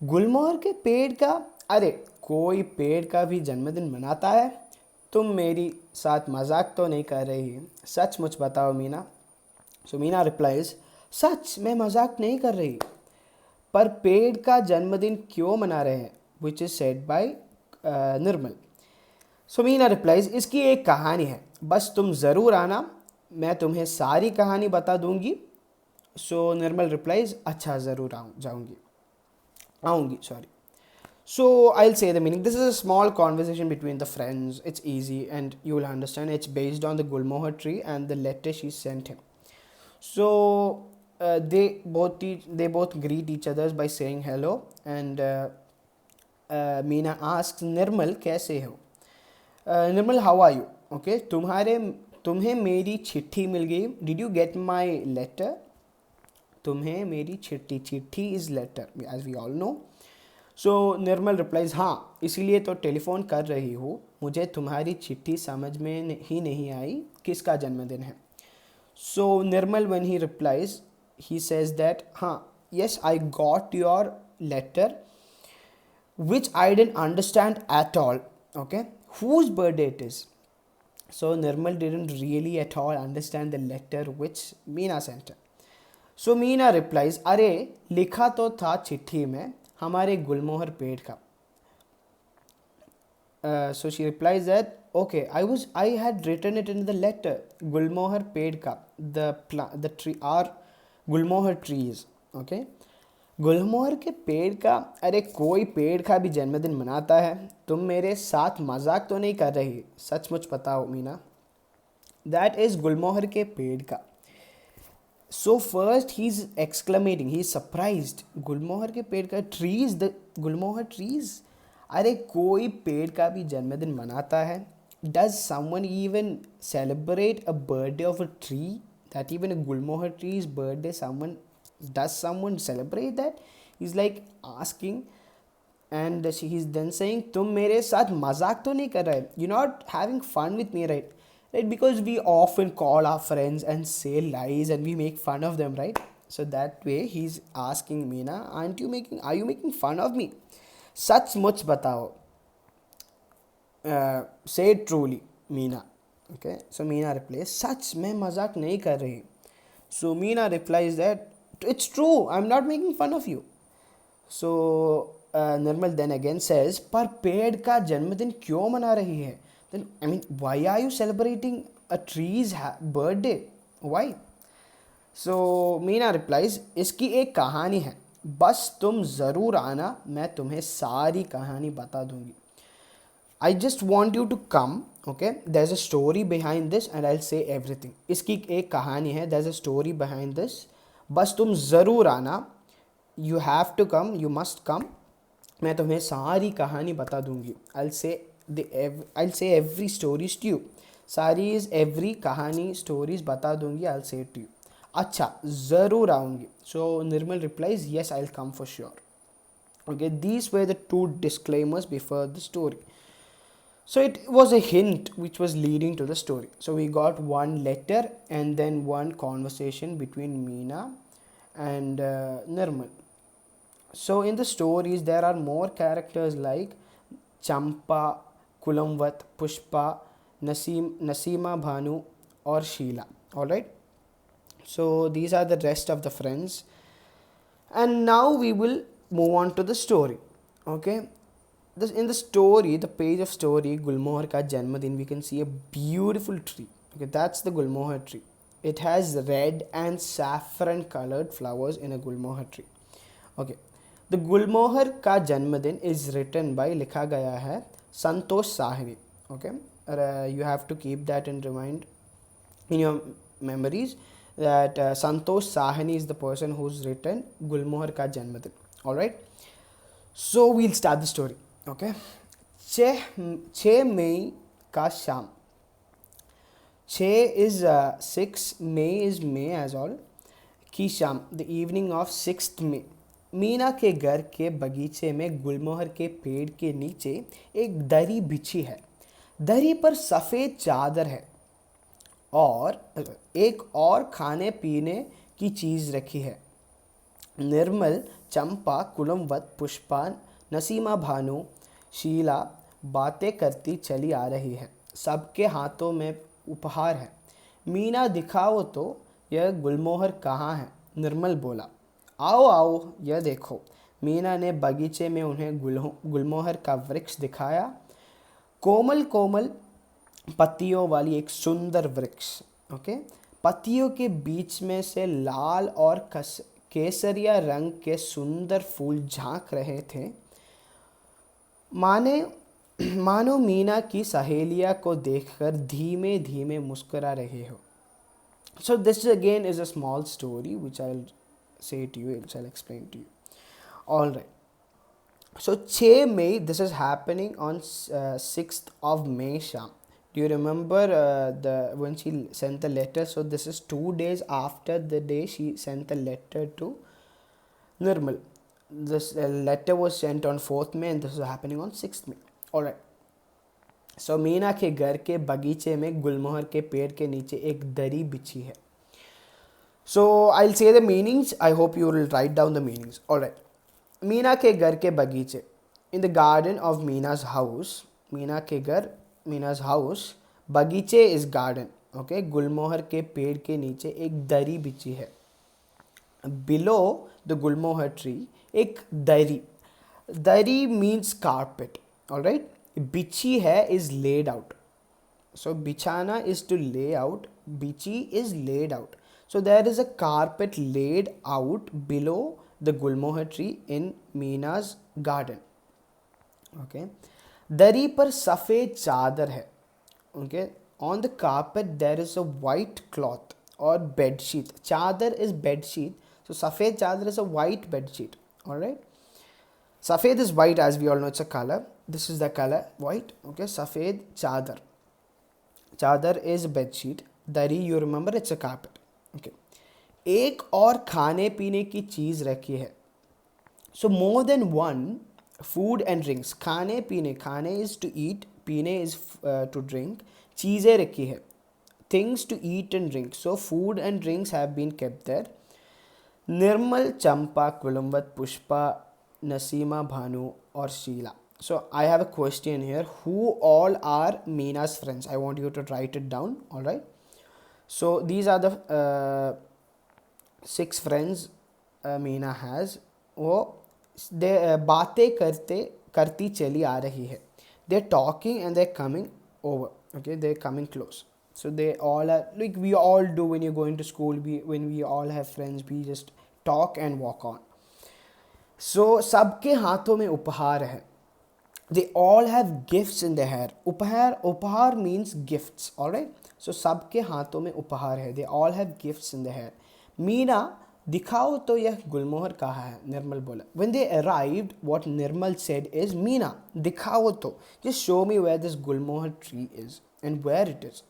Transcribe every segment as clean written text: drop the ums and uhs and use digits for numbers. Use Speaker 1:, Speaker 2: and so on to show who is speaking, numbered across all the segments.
Speaker 1: गुलमोहर के पेड़ का, अरे कोई पेड़ का भी जन्मदिन मनाता है? तुम मेरी साथ मजाक तो नहीं कर रही? सच मुच बताओ मीना। सो मीना रिप्लाइज, सच, मैं मजाक नहीं कर रही। पर पेड़ का जन्मदिन क्यों मना रहे हैं? Which is said bye Nirmal. So Meena replies, इसकी एक कहानी है, बस तुम ज़रूर आना, मैं तुम्हें सारी कहानी बता दूंगी। सो निर्मल रिप्लाइज, अच्छा ज़रूर आऊँगी, sorry. So I'll say the meaning. This is a small conversation between the friends. It's easy and you will understand. It's based on the Gulmohar tree and the letter she sent him. So they both greet each other by saying hello, and Meena asks Nirmal, कैसे हो? Nirmal, how are you? Okay, तुम्हें मेरी चिट्ठी मिल गई. Did you get my letter? तुम्हें मेरी चिट्ठी is letter, as we all know. So Nirmal replies, हाँ इसीलिए तो टेलीफोन कर रही हूँ, मुझे तुम्हारी चिट्ठी समझ में ही नहीं आई किसका जन्मदिन है. So Nirmal when he replies, he says that हाँ, yes I got your letter which I didn't understand at all. Okay, whose birthday it is? So Nirmal didn't really at all understand the letter which Meena sent her. So Meena replies, अरे लिखा तो था चिट्ठी में हमारे गुलमोहर पेड़ का. So she replies that okay, I had written it in the letter. गुलमोहर पेड़ का, the tree are gulmohar trees. Okay, गुलमोहर के पेड़ का, अरे कोई पेड़ का भी जन्मदिन मनाता है? तुम मेरे साथ मजाक तो नहीं कर रही? सचमुच बताओ मीना. दैट इज गुलमोहर के पेड़ का. So first he's exclamating, he's surprised. गुलमोहर के पेड़ का, trees, the गुलमोहर trees. अरे कोई पेड़ का भी जन्मदिन मनाता है? Does someone even celebrate a birthday of a tree? That even a Gulmohar tree's birthday, does someone celebrate that? He's like asking, and he's then saying, तुम मेरे साथ मजाक तो नहीं कर रहे? You're not having fun with me, right? Right, because we often call our friends and say lies and we make fun of them, right? So that way he's asking Meena, are you making fun of me? Sach much batao. Say it truly, Meena. Okay, so Meena replies, sach, मैं मजाक नहीं कर रही. So Meena replies that it's true, I'm not making fun of you. So Nirmal then again says, पर पेड़ का जन्मदिन क्यों मना रही है? Then I mean, why are you celebrating a tree's birthday? Why? So Meena replies, इसकी एक कहानी है, बस तुम ज़रूर आना, मैं तुम्हें सारी कहानी बता दूंगी. I just want you to come. Okay, there's a story behind this and I'll say everything. इसकी एक कहानी है, there's a story behind this. बस तुम ज़रूर आना. You have to come, you must come. मैं तुम्हें सारी कहानी बता दूंगी. I'll say every stories to you. सारी is every कहानी stories बता दूंगी. I'll say it to you. अच्छा, ज़रूर आऊँगी. So Nirmal replies, yes, I'll come for sure. Okay, these were the two disclaimers before the story. So it was a hint which was leading to the story. So we got one letter and then one conversation between Meena and Nirmal. So in the stories there are more characters like Champa, Kulamvat, Pushpa, Nasima Bhanu or Sheila. Alright. So these are the rest of the friends. And now we will move on to the story. Okay. In the story, the page of story, Gulmohar ka Janmadin, we can see a beautiful tree. Okay, that's the Gulmohar tree. It has red and saffron colored flowers in a Gulmohar tree. Okay. The Gulmohar ka Janmadin is written by, लिखा गया है, Santosh Sahni. Okay. You have to keep that in mind in your memories that Santosh Sahni is the person who's written Gulmohar ka Janmadin. Alright. So we'll start the story. Okay. 6 May का शाम. 6 is 6, May is May as all. की शाम, the evening of 6th May. Meena के घर के बगीचे में गुलमोहर के पेड़ के नीचे एक दरी बिछी है. दरी पर सफ़ेद चादर है और एक और खाने पीने की चीज़ रखी है. निर्मल चंपा कुलमवत पुष्पा नसीमा भानु शीला बातें करती चली आ रही है, सबके हाथों में उपहार है। मीना दिखाओ तो यह गुलमोहर कहाँ है? निर्मल बोला। आओ आओ यह देखो। मीना ने बगीचे में उन्हें गुलमोहर का वृक्ष दिखाया। कोमल कोमल पत्तियों वाली एक सुंदर वृक्ष। ओके, पत्तियों के बीच में से लाल और केसरिया रंग के सुंदर फूल झांक रहे थे। माने मानो मीना की सहेलिया को देखकर धीमे धीमे मुस्कुरा रहे हो। So this again is a small story which I'll say to you, which I'll explain to you. All right. So 6 May, this is happening on 6th of May, Sham. Do you remember the when she sent the letter? So this is 2 days after the day she sent the letter to Nirmal. This letter was sent on 4th May and this is happening on 6th May. All right. सो मीना के घर के बगीचे में गुलमोहर के पेड़ के नीचे एक दरी बिछी है. So I will say the meanings. I hope you will write down the meanings. Alright. Meena के घर के बगीचे. In the garden of Meena's house. Meena के घर, मीनाज हाउस, बगीचे इज गार्डन. ओके. गुलमोहर के पेड़ के नीचे एक दरी बिछी है. बिलो द गुलमोहर ट्री, एक दरी. दरी मीन्स कारपेट. ऑलराइट. बिछी है इज लेड आउट. सो बिछाना इज टू ले आउट. बिछी is laid out. So there is a carpet laid out below the gulmohar tree in Meena's garden. Okay. दरी पर सफ़ेद चादर है. Okay. On the carpet there is a white cloth or bed sheet. चादर is bed sheet. So सफ़ेद चादर is a white bed sheet. Alright. सफ़ेद is white, as we all know, it's a color. This is the color white. Okay. सफ़ेद चादर. चादर is bed sheet. दरी, you remember, it's a carpet. Okay. एक और खाने पीने की चीज़ रखी है. So more than one food and drinks. खाने पीने, खाने इज़ टू ईट, पीने इज़ टू ड्रिंक. चीज़ें रखी है. Things to eat and drink. So food and drinks have been kept there. Nirmal, Champa, Kulamvat, Pushpa, Nasima, Bhanu और Sheela. So I have a question here. Who all are Meena's friends? I want you to write it down. All right. So these are the 6 friends Meena has. वो they बातें करती चली आ रही है. They're talking and they're coming over. Okay, they're coming close. So they all are like we all do when you're going to school. When we all have friends, we just talk and walk on. So सबके हाथों में उपहार है. They all have gifts in their hand. उपहार means gifts. Alright. So सबके हाथों में उपहार है. They all have gifts in their hand. Meena, दिखाओ तो यह गुलमोहर कहाँ है? निर्मल बोला. When they arrived, what Nirmal said is, Meena, दिखाओ तो. Just show me where this gulmohar tree is and where it is.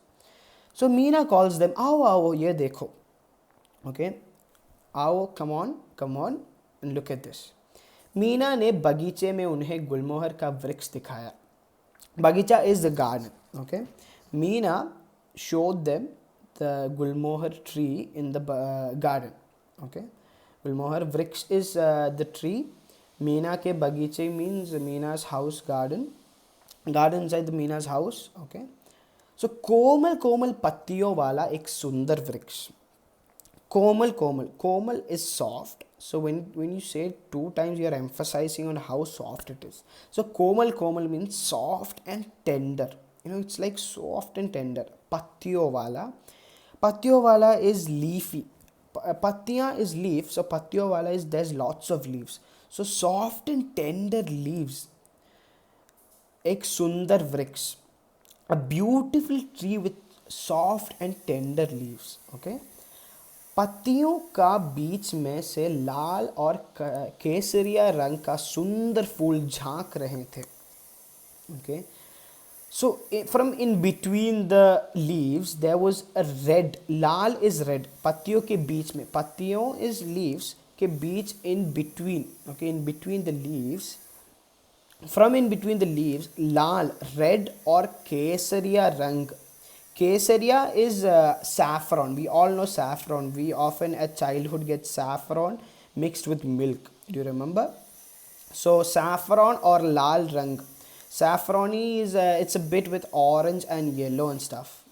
Speaker 1: So Meena calls them. आओ आओ ये देखो. Okay. आओ, come on and look at this. Meena ने बगीचे में उन्हें गुलमोहर का वृक्ष दिखाया. बगीचा is the garden. Okay. Meena showed them the gulmohar tree in the garden. Okay. Gulmohar वृक्ष is the tree. मीना के बगीचे means Meena's house garden. Garden inside the Meena's house. Okay. So कोमल कोमल पत्तियों वाला एक सुंदर वृक्ष. कोमल is soft. So when you say it 2 times, you are emphasizing on how soft it is. So komal means soft and tender. You know, it's like soft and tender. Pattiyo wala is leafy. Pattiya is leaf. So pattiyo wala is there's lots of leaves. So soft and tender leaves. Ek sundar vriksh. A beautiful tree with soft and tender leaves. Okay. पत्तियों का बीच में से लाल और केसरिया रंग का सुंदर फूल झांक रहे थे. Okay. So from in between the leaves there was a red. लाल इज रेड. पत्तियों के बीच में, पत्तियों इज लीव्स के बीच, in between. Okay. In between the leaves, from in between the leaves, लाल, रेड और केसरिया रंग. Kesaria is saffron. We all know saffron. We often at childhood get saffron mixed with milk. Do you remember? So saffron or lal rang. Saffrony is it's a bit with orange and yellow and stuff.